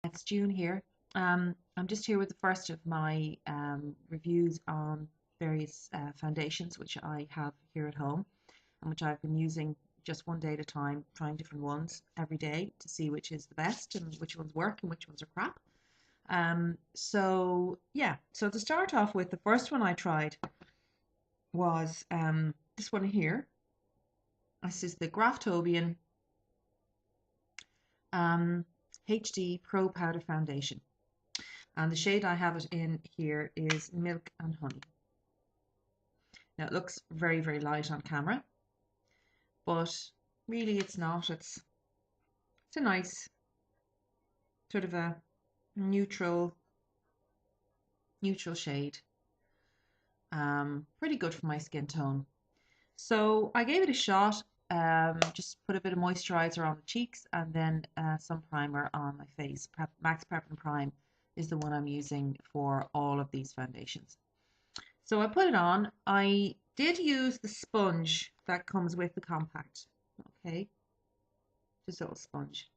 It's June here. I'm just here with the first of my reviews on various foundations which I have here at home and which I've been using just one day at a time, trying different ones every day to see which is the best and which ones work and which ones are crap. So to start off with, the first one I tried was this one here. This is the Graftobian HD Pro Powder Foundation. And the shade I have it in here is Milk and Honey. Now it looks very, very light on camera, but really it's not. It's a nice sort of a neutral shade. Pretty good for my skin tone. So I gave it a shot. Just put a bit of moisturizer on the cheeks and then some primer on my face. Max Prep and Prime is the one I'm using for all of these foundations. So I put it on. I did use the sponge that comes with the compact. Okay, just a little sponge.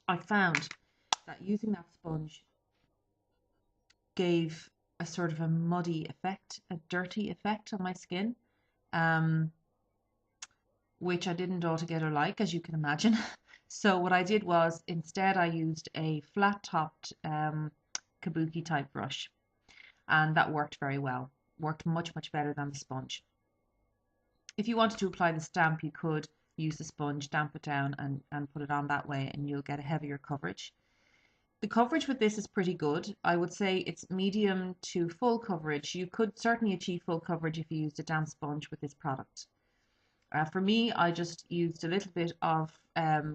I found that using that sponge gave a sort of a muddy effect, a dirty effect on my skin, which I didn't altogether like, as you can imagine. So what I did was instead I used a flat-topped kabuki type brush, and that worked very well. Worked much, much better than the sponge. If you wanted to apply the stamp, you could use the sponge, damp it down and put it on that way, and you'll get a heavier coverage. The coverage with this is pretty good. I would say it's medium to full coverage. You could certainly achieve full coverage if you used a damp sponge with this product. For me, I just used a little bit of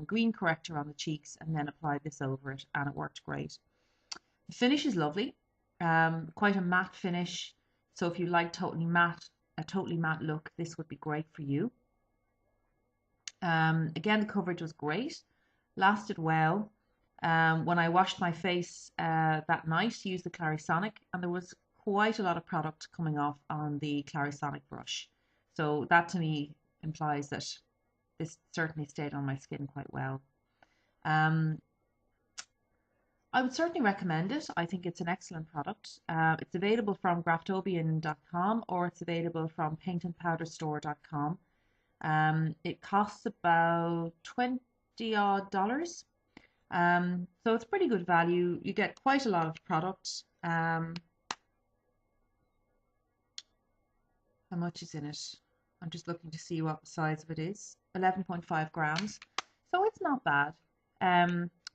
green corrector on the cheeks and then applied this over it, and it worked great. The finish is lovely, quite a matte finish. So if you like a totally matte look, this would be great for you. Again, the coverage was great, lasted well. When I washed my face that night, used the Clarisonic, and there was quite a lot of product coming off on the Clarisonic brush. So that to me implies that this certainly stayed on my skin quite well. I would certainly recommend it. I think it's an excellent product. It's available from graftobian.com or it's available from paintandpowderstore.com. It costs about $20 odd. So it's pretty good value. You get quite a lot of product. How much is in it? I'm just looking to see what the size of it is. 11.5 grams. So it's not bad.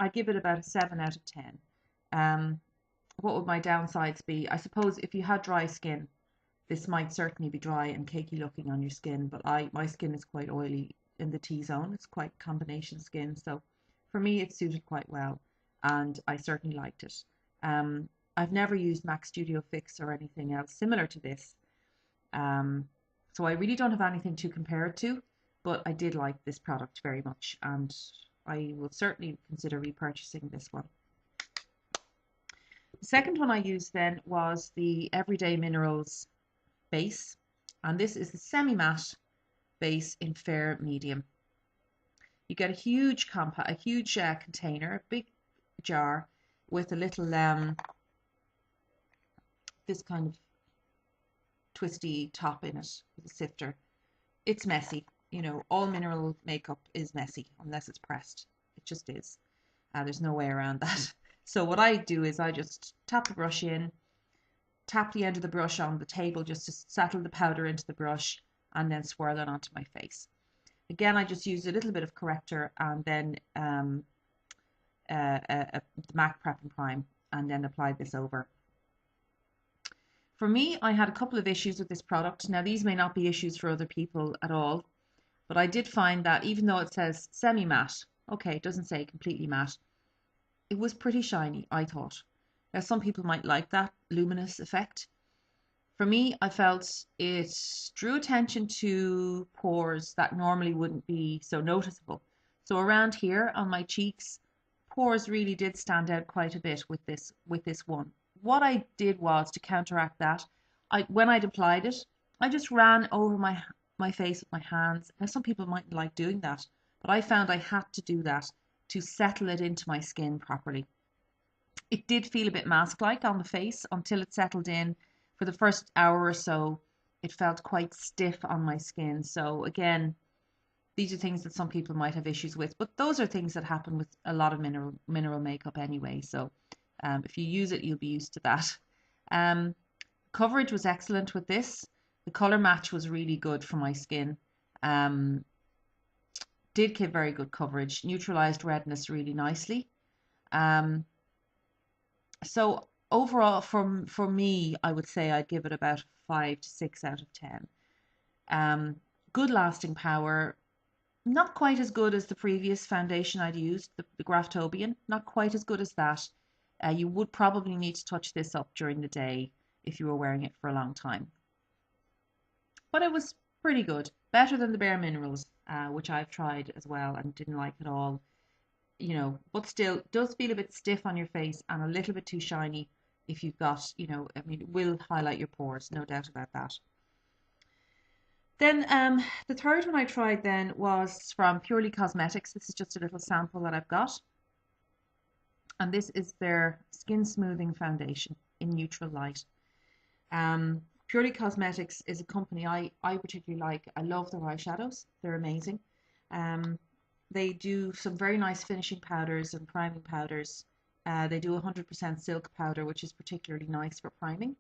I give it about a 7 out of 10. What would my downsides be? I suppose if you had dry skin, this might certainly be dry and cakey looking on your skin, but my skin is quite oily in the T-zone. It's quite combination skin, so for me it suited quite well, and I certainly liked it. I've never used MAC Studio Fix or anything else similar to this, so I really don't have anything to compare it to, but I did like this product very much, and I will certainly consider repurchasing this one. The second one I used then was the Everyday Minerals base, and this is the semi-matte base in fair medium. You get a huge container, a big jar with a little this kind of twisty top in it with a sifter. It's messy. You know, all mineral makeup is messy unless it's pressed. It just is. There's no way around that. So what I do is I just tap the brush in, tap the end of the brush on the table just to settle the powder into the brush, and then swirl it onto my face. Again, I just use a little bit of corrector and then the MAC Prep and Prime, and then apply this over. For me, I had a couple of issues with this product. Now, these may not be issues for other people at all, but I did find that even though it says semi-matte, okay, it doesn't say completely matte, it was pretty shiny, I thought. Now, some people might like that luminous effect. For me, I felt it drew attention to pores that normally wouldn't be so noticeable. So around here on my cheeks, pores really did stand out quite a bit with this one. What I did was to counteract that, when I'd applied it, I just ran over my face with my hands. Now some people mightn't like doing that, but I found I had to do that to settle it into my skin properly. It did feel a bit mask-like on the face until it settled in. For the first hour or so, it felt quite stiff on my skin. So again, these are things that some people might have issues with, but those are things that happen with a lot of mineral makeup anyway. So if you use it, you'll be used to that. Coverage was excellent with this. The color match was really good for my skin. Did give very good coverage, neutralized redness really nicely. So overall, for me, I would say I'd give it about 5 to 6 out of 10. Good lasting power. Not quite as good as the previous foundation I'd used, the graftobian. Not quite as good as that. You would probably need to touch this up during the day if you were wearing it for a long time. But it was pretty good. Better than the Bare Minerals, which I've tried as well and didn't like at all. You know, but still does feel a bit stiff on your face and a little bit too shiny if you've got, you know, I mean, it will highlight your pores, no doubt about that. Then the third one I tried then was from Purely Cosmetics. This is just a little sample that I've got. And this is their Skin Smoothing Foundation in Neutral Light. Purely Cosmetics is a company I particularly like. I love their eyeshadows. They're amazing. They do some very nice finishing powders and priming powders. They do 100% silk powder, which is particularly nice for priming.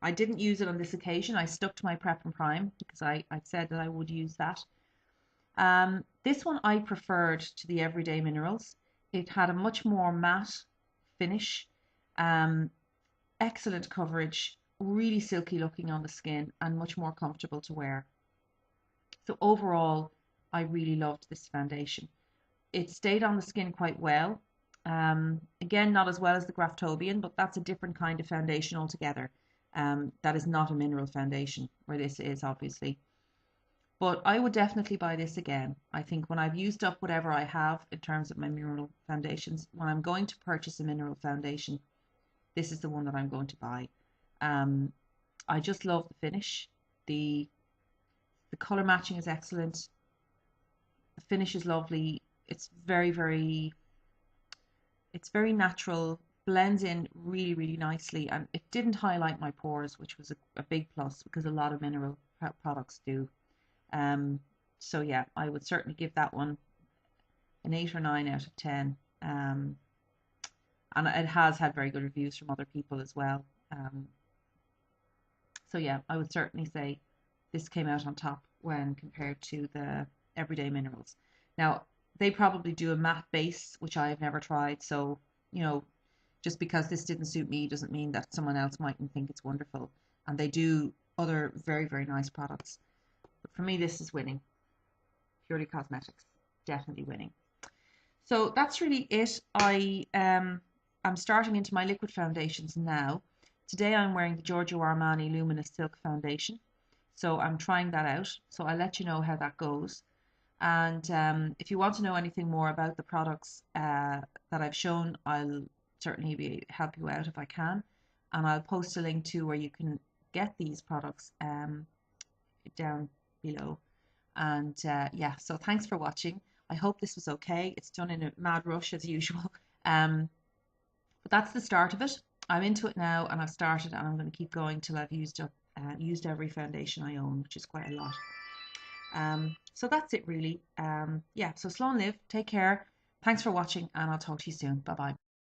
I didn't use it on this occasion. I stuck to my Prep and Prime because I said that I would use that. This one I preferred to the Everyday Minerals. It had a much more matte finish, excellent coverage, really silky looking on the skin and much more comfortable to wear. So overall, I really loved this foundation. It stayed on the skin quite well. Again, not as well as the graftobian, but that's a different kind of foundation altogether. That is not a mineral foundation, where this is obviously. But I would definitely buy this again. I think when I've used up whatever I have in terms of my mineral foundations, when I'm going to purchase a mineral foundation, this is the one that I'm going to buy. I just love the finish. The color matching is excellent. The finish is lovely. It's very natural, blends in really nicely, and it didn't highlight my pores, which was a big plus because a lot of mineral products do. So yeah, I would certainly give that one an 8 or 9 out of 10. And it has had very good reviews from other people as well. So yeah, I would certainly say this came out on top when compared to the Everyday Minerals. Now, they probably do a matte base, which I have never tried. So, you know, just because this didn't suit me doesn't mean that someone else mightn't think it's wonderful. And they do other very nice products. But for me, this is winning. Purely Cosmetics, definitely winning. So that's really it. I'm starting into my liquid foundations now. Today I'm wearing the Giorgio Armani Luminous Silk Foundation. So I'm trying that out. So I'll let you know how that goes. And if you want to know anything more about the products that I've shown, I'll certainly help you out if I can. And I'll post a link to where you can get these products down below. And yeah, so thanks for watching. I hope this was okay. It's done in a mad rush as usual. But that's the start of it. I'm into it now and I've started, and I'm going to keep going till I've used every foundation I own, which is quite a lot. So that's it really. Yeah, so slow and live. Take care. Thanks for watching, and I'll talk to you soon. Bye bye.